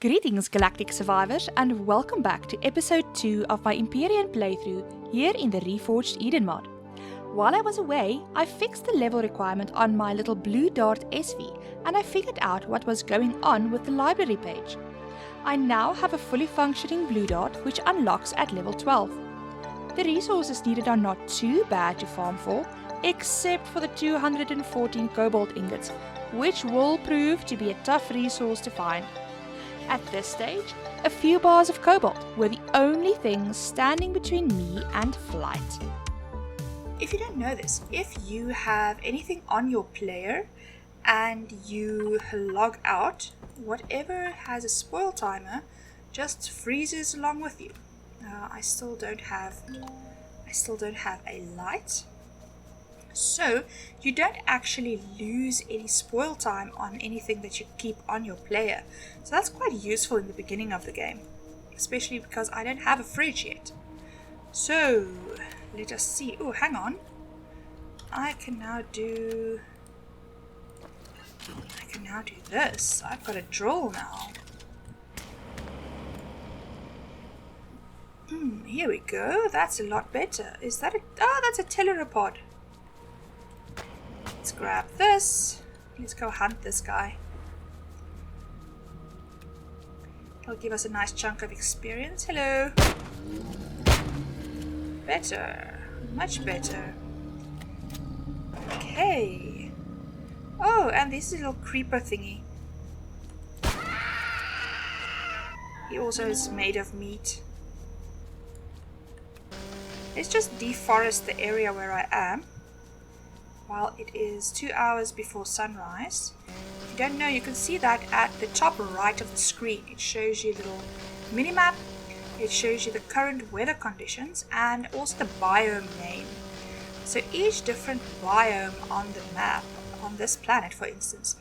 Greetings, Galactic Survivors, and welcome back to episode 2 of my Empyrean playthrough here in the Reforged Eden mod. While I was away, I fixed the level requirement on my little blue dart SV, and I figured out what was going on with the library page. I now have a fully functioning blue dart which unlocks at level 12. The resources needed are not too bad to farm for, except for the 214 cobalt ingots, which will prove to be a tough resource to find. At this stage, a few bars of cobalt were the only things standing between me and flight. If you don't know this, if you have anything on your player and you log out, whatever has a spoil timer just freezes along with you. I still don't have a light. So you don't actually lose any spoil time on anything that you keep on your player. So that's quite useful in the beginning of the game, especially because I don't have a fridge yet. So let us see. Oh, hang on. I can now do this. I've got a drill now. Here we go. That's a lot better. Is that that's a teleropod. Let's grab this. Let's go hunt this guy. He'll give us a nice chunk of experience. Hello. Better. Much better. Okay. Oh, and this little creeper thingy. He also is made of meat. Let's just deforest the area where I am. While it is 2 hours before sunrise. If you don't know, you can see that at the top right of the screen. It shows you a little mini-map. It shows you the current weather conditions and also the biome name. So each different biome on the map, on this planet for instance,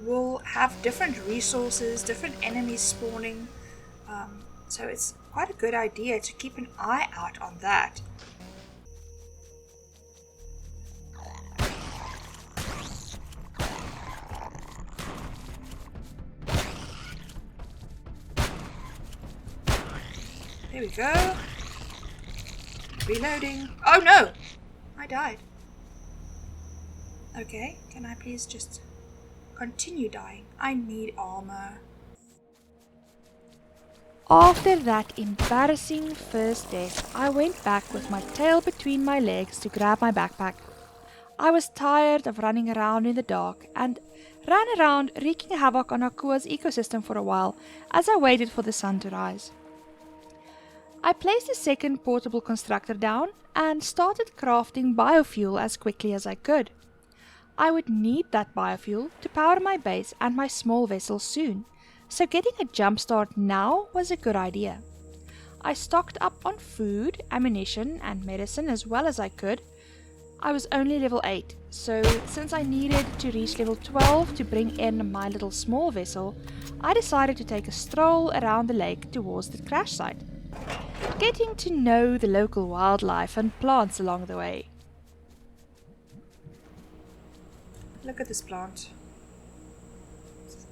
will have different resources, different enemies spawning. So it's quite a good idea to keep an eye out on that. There we go. Reloading. Oh no! I died. Okay, can I please just continue dying? I need armor. After that embarrassing first death, I went back with my tail between my legs to grab my backpack. I was tired of running around in the dark and ran around wreaking havoc on Akua's ecosystem for a while as I waited for the sun to rise. I placed a second portable constructor down and started crafting biofuel as quickly as I could. I would need that biofuel to power my base and my small vessel soon, so getting a jump start now was a good idea. I stocked up on food, ammunition and medicine as well as I could. I was only level 8, so since I needed to reach level 12 to bring in my little small vessel, I decided to take a stroll around the lake towards the crash site, getting to know the local wildlife and plants along the way. Look at this plant.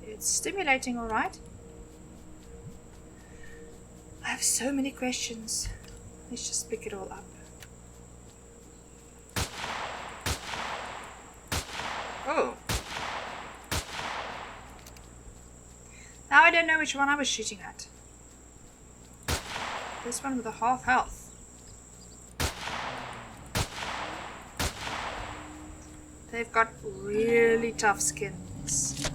It's stimulating, alright. I have so many questions. Let's just pick it all up. Oh. Now I don't know which one I was shooting at. This one with a half health. They've got really tough skins.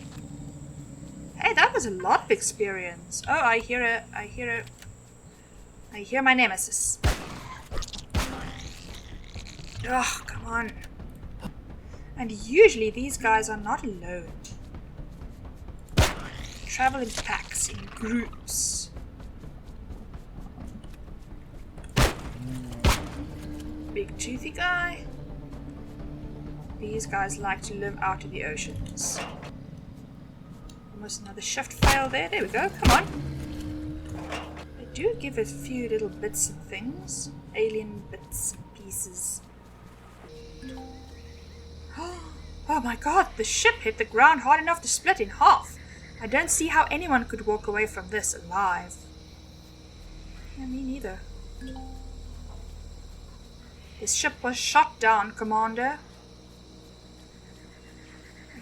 Hey, that was a lot of experience. Oh, I hear my nemesis. Oh, come on. And usually these guys are not alone. Travel in packs, in groups. Big toothy guy. These guys like to live out in the oceans. Almost another shift fail there. There we go. Come on. They do give a few little bits and things. Alien bits and pieces. Oh my god, the ship hit the ground hard enough to split in half. I don't see how anyone could walk away from this alive. Yeah, me neither. His ship was shot down, Commander.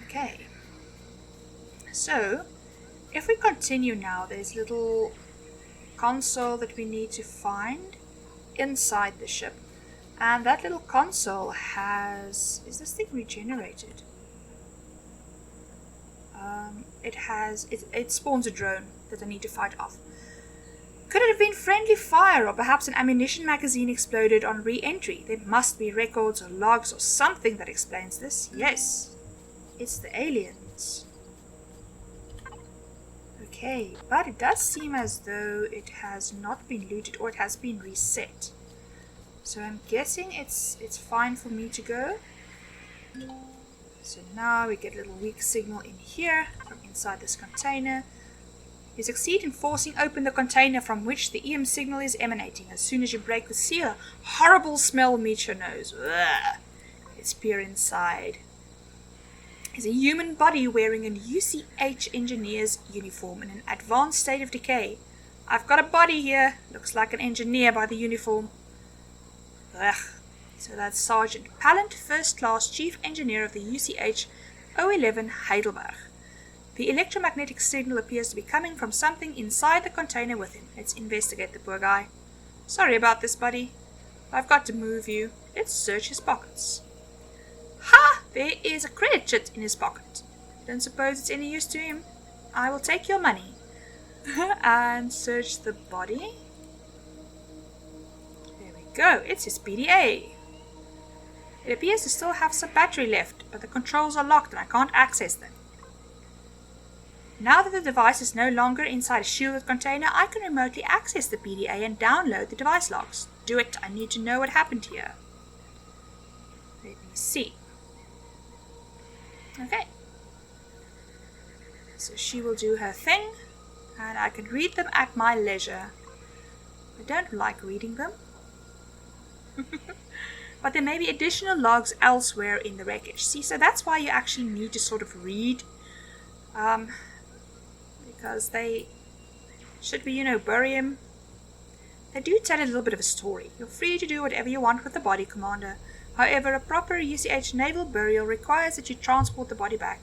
Okay. So, if we continue now, there's a little console that we need to find inside the ship. And that little console has... Is this thing regenerated? It spawns a drone that I need to fight off. Could it have been friendly fire, or perhaps an ammunition magazine exploded on re-entry? There must be records or logs or something that explains this. Yes, it's the aliens. Okay, but it does seem as though it has not been looted, or it has been reset. So I'm guessing it's fine for me to go. So now we get a little weak signal in here from inside this container. You succeed in forcing open the container from which the EM signal is emanating. As soon as you break the seal, a horrible smell meets your nose. Ugh. Let's peer inside. There's a human body wearing an UCH engineer's uniform in an advanced state of decay. I've got a body here. Looks like an engineer by the uniform. Ugh. So that's Sergeant Pallant, First Class Chief Engineer of the UCH 011 Heidelberg. The electromagnetic signal appears to be coming from something inside the container with him. Let's investigate the poor guy. Sorry about this, buddy. I've got to move you. Let's search his pockets. Ha! There is a credit chit in his pocket. Don't suppose it's any use to him. I will take your money. And search the body. There we go. It's his PDA. It appears to still have some battery left, but the controls are locked and I can't access them. Now that the device is no longer inside a shielded container, I can remotely access the PDA and download the device logs. Do it. I need to know what happened here. Let me see. Okay. So she will do her thing, and I can read them at my leisure. I don't like reading them. But there may be additional logs elsewhere in the wreckage. See, so that's why you actually need to sort of read. Because they, should we, bury him? They do tell a little bit of a story. You're free to do whatever you want with the body, Commander. However, a proper UCH naval burial requires that you transport the body back.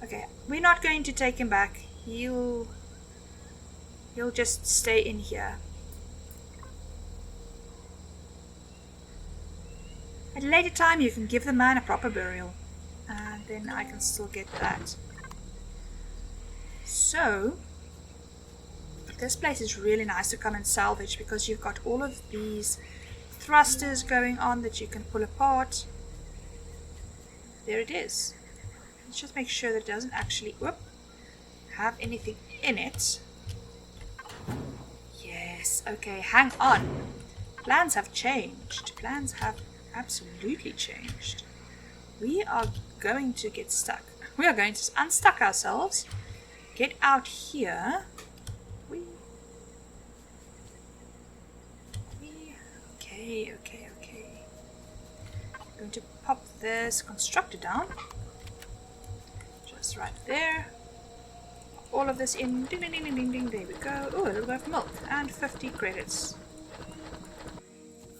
Okay, we're not going to take him back. He'll just stay in here. At a later time, you can give the man a proper burial. And then I can still get that. So, this place is really nice to come and salvage because you've got all of these thrusters going on that you can pull apart. There it is. Let's just make sure that it doesn't actually have anything in it. Yes, okay, hang on. Plans have changed. Plans have absolutely changed. We are going to get stuck. We are going to unstuck ourselves. Get out here. Okay. I'm going to pop this constructor down. Just right there. All of this in. Ding, ding, ding, ding, ding, ding. There we go. Oh, a little bit of milk. And 50 credits.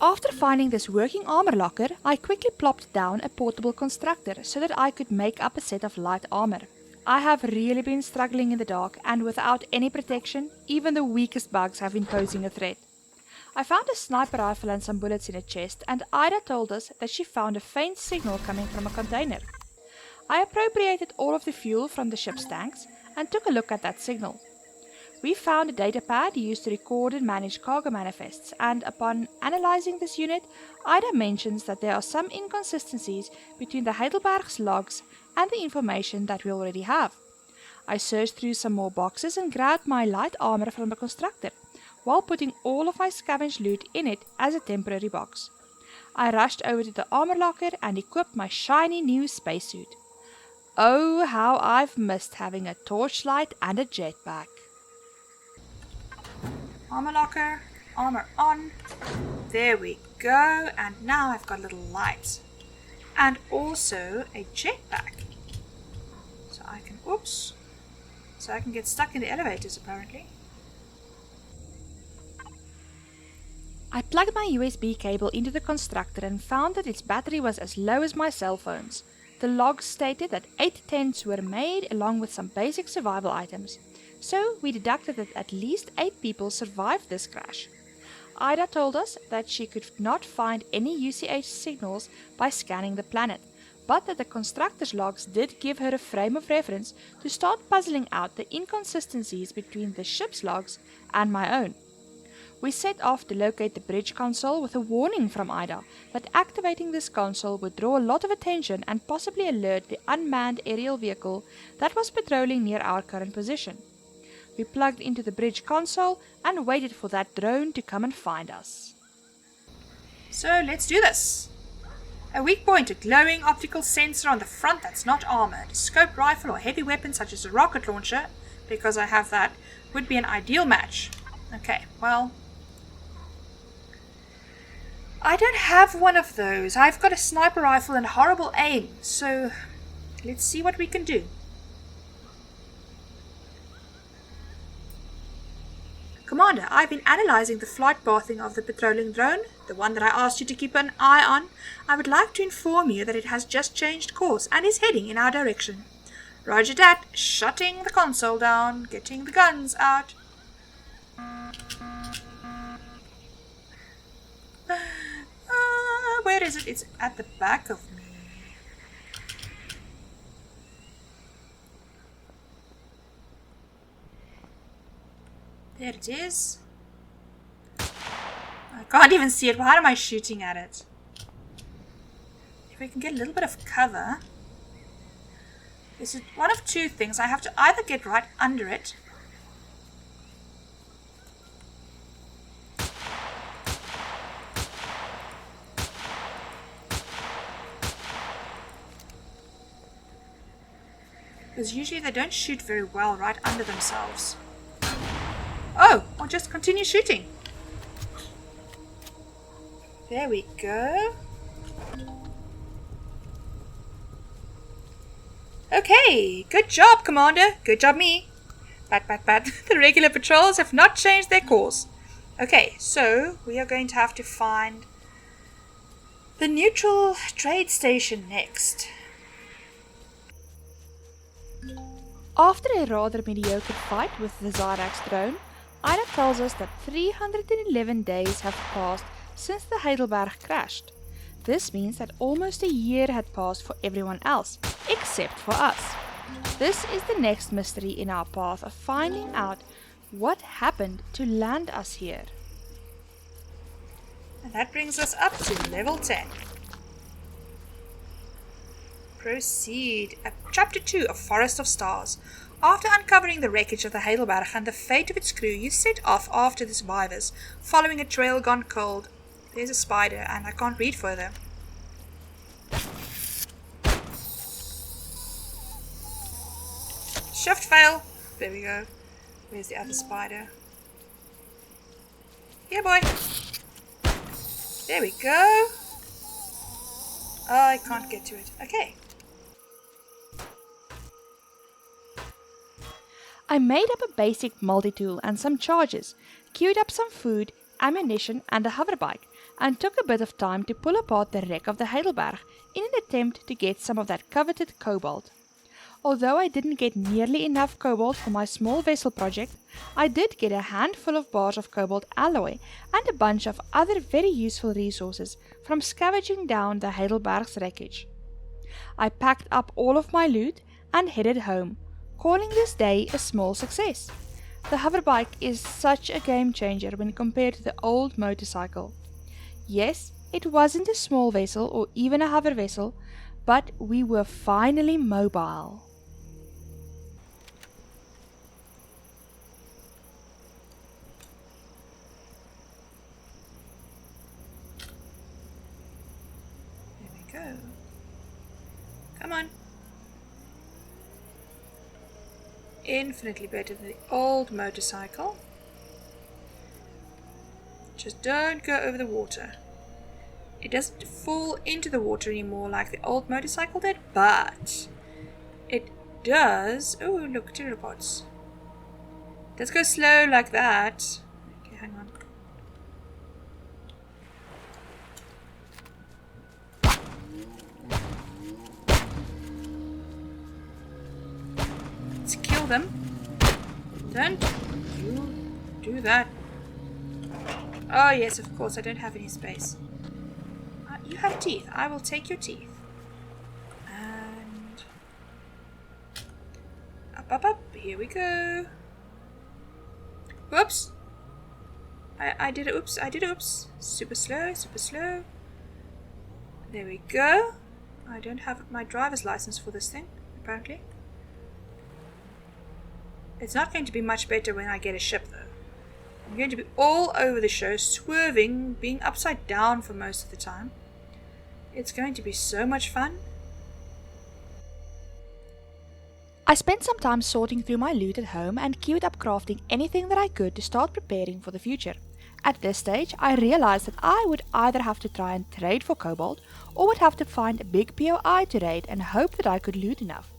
After finding this working armor locker, I quickly plopped down a portable constructor so that I could make up a set of light armor. I have really been struggling in the dark, and without any protection, even the weakest bugs have been posing a threat. I found a sniper rifle and some bullets in a chest, and Ida told us that she found a faint signal coming from a container. I appropriated all of the fuel from the ship's tanks and took a look at that signal. We found a datapad used to record and manage cargo manifests, and upon analyzing this unit, Ida mentions that there are some inconsistencies between the Heidelberg's logs and the information that we already have. I searched through some more boxes and grabbed my light armor from the constructor, while putting all of my scavenged loot in it as a temporary box. I rushed over to the armor locker and equipped my shiny new spacesuit. Oh, how I've missed having a torchlight and a jetpack. Armor locker, armor on. There we go. And now I've got a little light. And also a jetpack. So I can, so I can get stuck in the elevators apparently. I plugged my USB cable into the constructor and found that its battery was as low as my cell phone's. The logs stated that 8 tents were made along with some basic survival items, so we deducted that at least 8 people survived this crash. Ida told us that she could not find any UCH signals by scanning the planet, but that the constructor's logs did give her a frame of reference to start puzzling out the inconsistencies between the ship's logs and my own. We set off to locate the bridge console with a warning from Ida that activating this console would draw a lot of attention and possibly alert the unmanned aerial vehicle that was patrolling near our current position. We plugged into the bridge console and waited for that drone to come and find us. So let's do this. A weak point, a glowing optical sensor on the front that's not armored, a scope rifle or heavy weapon such as a rocket launcher, because I have that, would be an ideal match. Okay, well, I don't have one of those. I've got a sniper rifle and horrible aim, so let's see what we can do. Commander, I've been analyzing the flight pathing of the patrolling drone, the one that I asked you to keep an eye on. I would like to inform you that it has just changed course and is heading in our direction. Roger that. Shutting the console down, getting the guns out. Where is it? It's at the back of me. There it is. I can't even see it. Why am I shooting at it? If we can get a little bit of cover. This is one of two things. I have to either get right under it. Because usually they don't shoot very well right under themselves. Oh, or just continue shooting. There we go. Okay, good job, Commander. Good job, me. Pat, pat, pat. The regular patrols have not changed their course. Okay, so we are going to have to find the neutral trade station next. After a rather mediocre fight with the Zyrax drone, Ida tells us that 311 days have passed since the Heidelberg crashed. This means that almost a year had passed for everyone else, except for us. This is the next mystery in our path of finding out what happened to land us here. And that brings us up to level 10. Proceed. Chapter 2 of Forest of Stars. After uncovering the wreckage of the Heidelberg and the fate of its crew, you set off after the survivors, following a trail gone cold. There's a spider, and I can't read further. Shift fail. There we go. Where's the other spider? Here, boy. There we go. Oh, I can't get to it. Okay. I made up a basic multi-tool and some charges, queued up some food, ammunition and a hoverbike, and took a bit of time to pull apart the wreck of the Heidelberg in an attempt to get some of that coveted cobalt. Although I didn't get nearly enough cobalt for my small vessel project, I did get a handful of bars of cobalt alloy and a bunch of other very useful resources from scavenging down the Heidelberg's wreckage. I packed up all of my loot and headed home, calling this day a small success. The hoverbike is such a game changer when compared to the old motorcycle. Yes, it wasn't a small vessel or even a hover vessel, but we were finally mobile. There we go. Come on. Infinitely better than the old motorcycle. Just don't go over the water. It doesn't fall into the water anymore like the old motorcycle did, but it does. Oh, look, pteropods. Let's go slow like that. Okay, hang on. Let's kill them. Don't you do that. Oh yes, of course, I don't have any space. You have teeth. I will take your teeth. And up. Here we go. Whoops. I did it. Oops. I did it. Oops. Super slow. Super slow. There we go. I don't have my driver's license for this thing, apparently. It's not going to be much better when I get a ship, though. I'm going to be all over the show, swerving, being upside down for most of the time. It's going to be so much fun. I spent some time sorting through my loot at home and queued up crafting anything that I could to start preparing for the future. At this stage, I realized that I would either have to try and trade for cobalt, or would have to find a big POI to raid and hope that I could loot enough.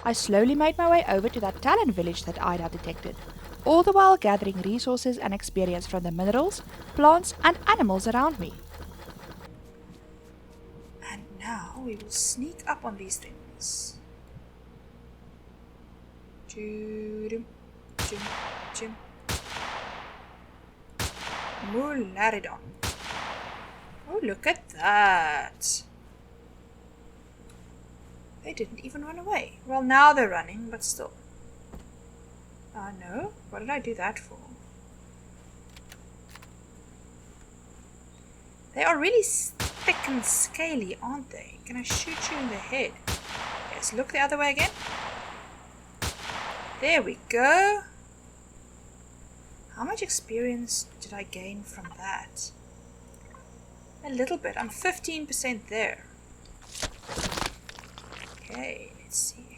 I slowly made my way over to that Talon village that I'd detected, all the while gathering resources and experience from the minerals, plants, and animals around me. And now we will sneak up on these things. Mularidon. Oh, look at that. They didn't even run away. Well, now they're running, but still. No. What did I do that for? They are really thick and scaly, aren't they? Can I shoot you in the head? Yes, look the other way again. There we go. How much experience did I gain from that? A little bit. I'm 15% there. Okay, let's see.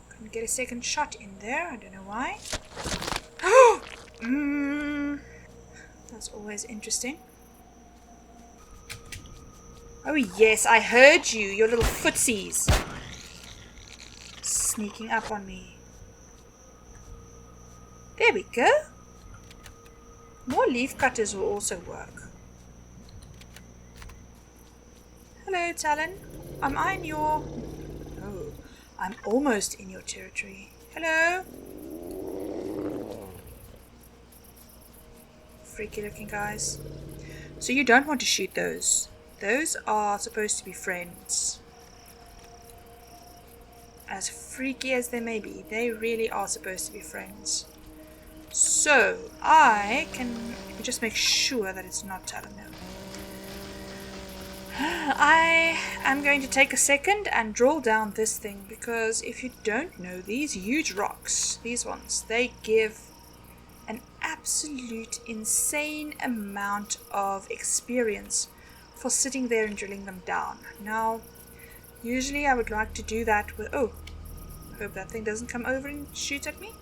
Couldn't get a second shot in there. I don't know why. That's always interesting. Oh yes, I heard you, your little footsies. Sneaking up on me. There we go. More leaf cutters will also work. Hello, Talon. Am I in your... Oh, I'm almost in your territory. Hello. Freaky looking guys. So you don't want to shoot those. Those are supposed to be friends. As freaky as they may be, they really are supposed to be friends. So, I can just make sure that it's not Talon now. I am going to take a second and drill down this thing, because if you don't know, these huge rocks, these ones, they give an absolute insane amount of experience for sitting there and drilling them down. Now, usually I would like to do that with... Oh, I hope that thing doesn't come over and shoot at me.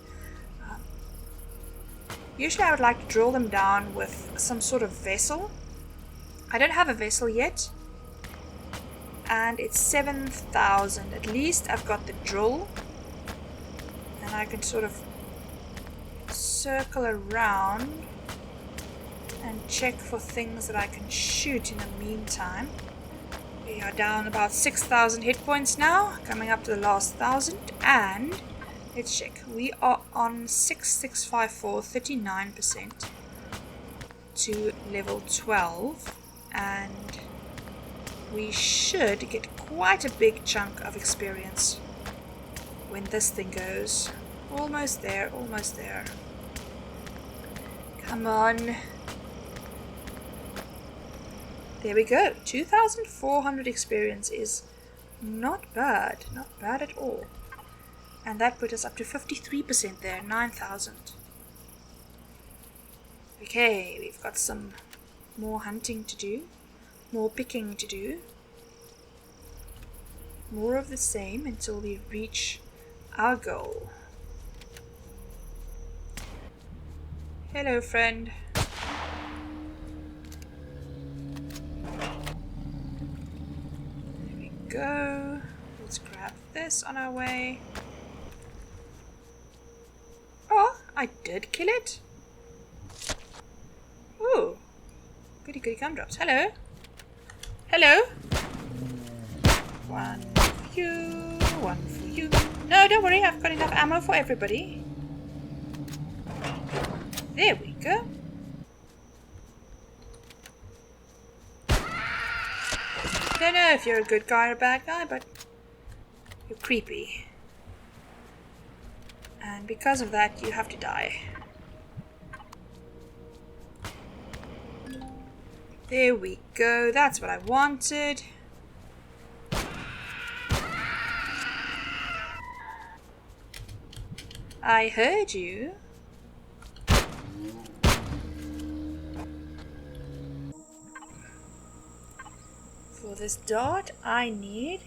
Usually I would like to drill them down with some sort of vessel. I don't have a vessel yet. And it's 7,000. At least I've got the drill. And I can sort of circle around and check for things that I can shoot in the meantime. We are down about 6,000 hit points now, coming up to the last 1,000, and let's check. We are on 6654, 39% to level 12, and we should get quite a big chunk of experience when this thing goes. Almost there, almost there. Come on. There we go. 2,400 experience is not bad. Not bad at all. And that put us up to 53% there. 9,000. Okay, we've got some more hunting to do. More picking to do. More of the same until we reach our goal. Hello, friend. Go. Let's grab this on our way. I did kill it? Ooh. Goody goody gumdrops. Hello? Hello? One for you, one for you. No, don't worry, I've got enough ammo for everybody. There we go. Don't know if you're a good guy or a bad guy, but you're creepy. And because of that, you have to die. There we go, that's what I wanted. I heard you. For this dart, I need...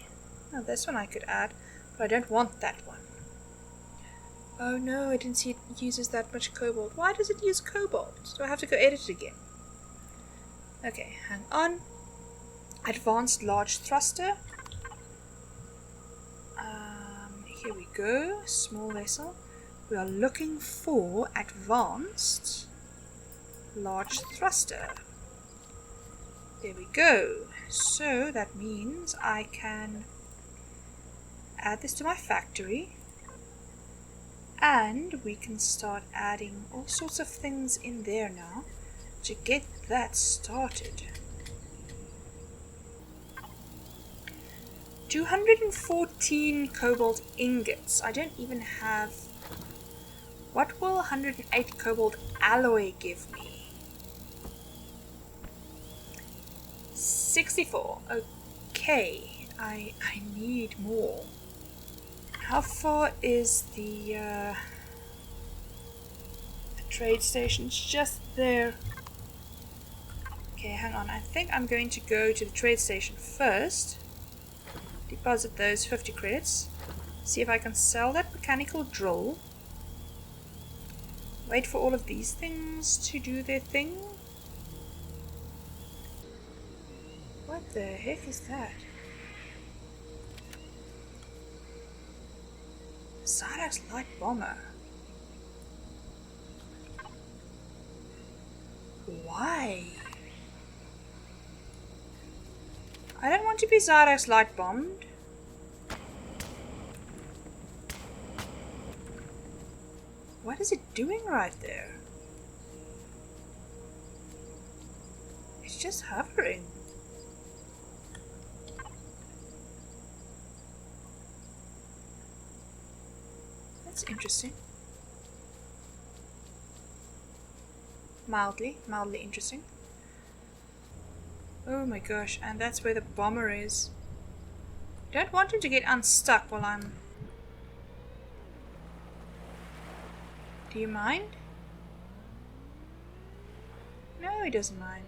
Oh, this one I could add, but I don't want that one. Oh no, I didn't see it uses that much cobalt. Why does it use cobalt? Do I have to go edit it again? Okay, hang on. Advanced large thruster. Here we go. Small vessel. We are looking for advanced large thruster. There we go. So that means I can add this to my factory. And we can start adding all sorts of things in there now to get that started. 214 cobalt ingots. I don't even have... What will 108 cobalt alloy give me? 64. Okay. I need more. How far is the trade station? It's just there. Okay, hang on. I think I'm going to go to the trade station first. Deposit those 50 credits. See if I can sell that mechanical drill. Wait for all of these things to do their thing. What the heck is that? Zyrax light bomber. Why? I don't want to be Zyrax light bombed. What is it doing right there? It's just hovering. That's interesting. Mildly interesting. Oh my gosh, and that's where the bomber is. Don't want him to get unstuck while I'm... Do you mind? No, he doesn't mind.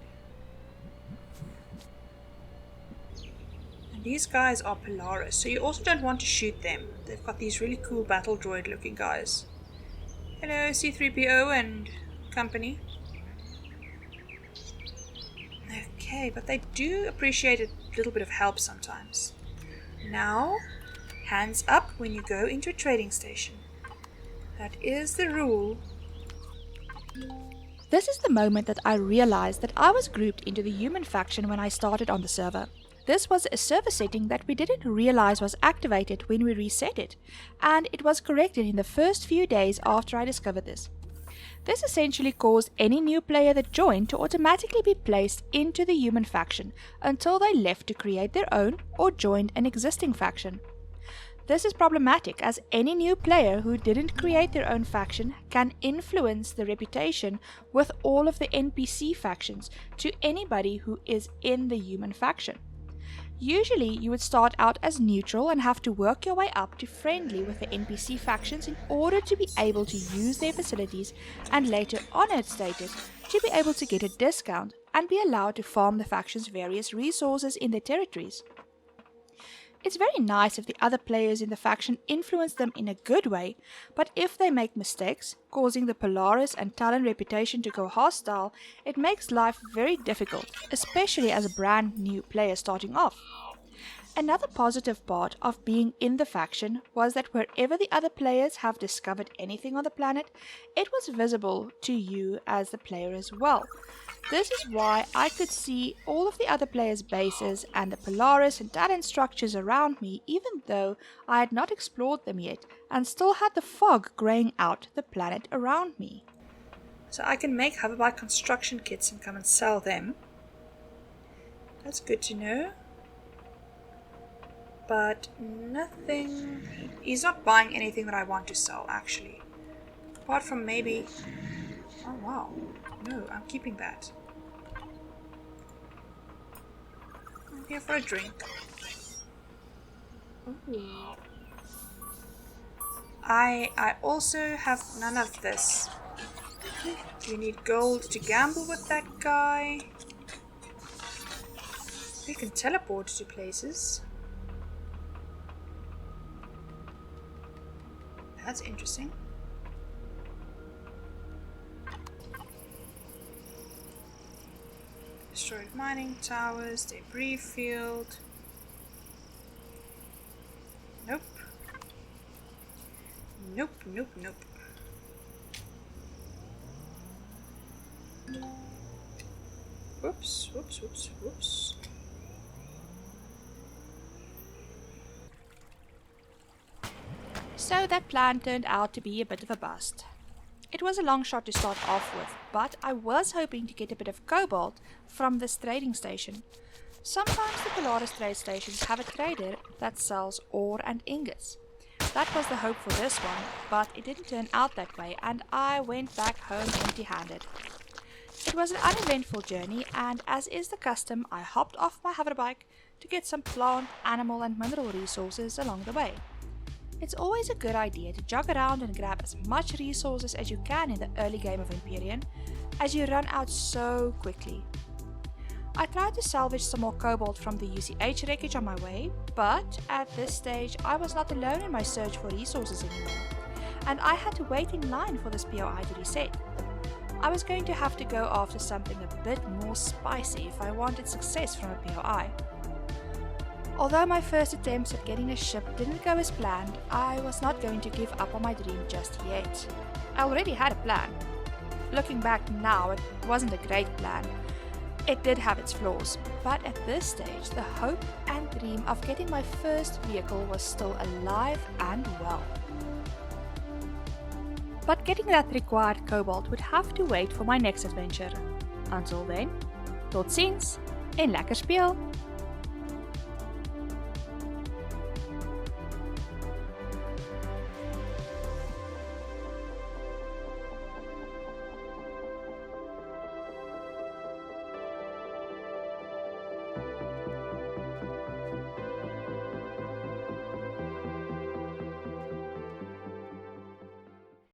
And these guys are Polaris, so you also don't want to shoot them. They've got these really cool battle droid looking guys. Hello, C-3PO and company. Okay, but they do appreciate a little bit of help sometimes. Now, hands up when you go into a trading station. That is the rule. This is the moment that I realized that I was grouped into the human faction when I started on the server. This was a server setting that we didn't realize was activated when we reset it, and it was corrected in the first few days after I discovered this. This essentially caused any new player that joined to automatically be placed into the human faction until they left to create their own or joined an existing faction. This is problematic as any new player who didn't create their own faction can influence the reputation with all of the NPC factions to anybody who is in the human faction. Usually you would start out as neutral and have to work your way up to friendly with the NPC factions in order to be able to use their facilities and later honored status to be able to get a discount and be allowed to farm the faction's various resources in their territories. It's very nice if the other players in the faction influence them in a good way, but if they make mistakes, causing the Polaris and Talon reputation to go hostile, it makes life very difficult, especially as a brand new player starting off. Another positive part of being in the faction was that wherever the other players have discovered anything on the planet, it was visible to you as the player as well. This is why I could see all of the other players' bases and the Polaris and Talon structures around me, even though I had not explored them yet and still had the fog graying out the planet around me. So I can make hoverbike construction kits and come and sell them. That's good to know. But nothing... He's not buying anything that I want to sell, actually. Apart from maybe... Oh, wow. No, I'm keeping that. I'm here for a drink. Ooh. I also have none of this. You need gold to gamble with that guy. You can teleport to places. That's interesting. Destroyed mining towers, debris field. Nope. Nope, nope, nope. Whoops, whoops, whoops, whoops. So that plan turned out to be a bit of a bust. It was a long shot to start off with, but I was hoping to get a bit of cobalt from this trading station. Sometimes the Polaris trade stations have a trader that sells ore and ingots. That was the hope for this one, but it didn't turn out that way and I went back home empty-handed. It was an uneventful journey, and as is the custom, I hopped off my hoverbike to get some plant, animal and mineral resources along the way. It's always a good idea to jog around and grab as much resources as you can in the early game of Empyrean, as you run out so quickly. I tried to salvage some more cobalt from the UCH wreckage on my way, but at this stage I was not alone in my search for resources anymore, and I had to wait in line for this POI to reset. I was going to have to go after something a bit more spicy if I wanted success from a POI. Although my first attempts at getting a ship didn't go as planned, I was not going to give up on my dream just yet. I already had a plan. Looking back now, it wasn't a great plan. It did have its flaws, but at this stage, the hope and dream of getting my first vehicle was still alive and well. But getting that required cobalt would have to wait for my next adventure. Until then, tot ziens en lekker speel!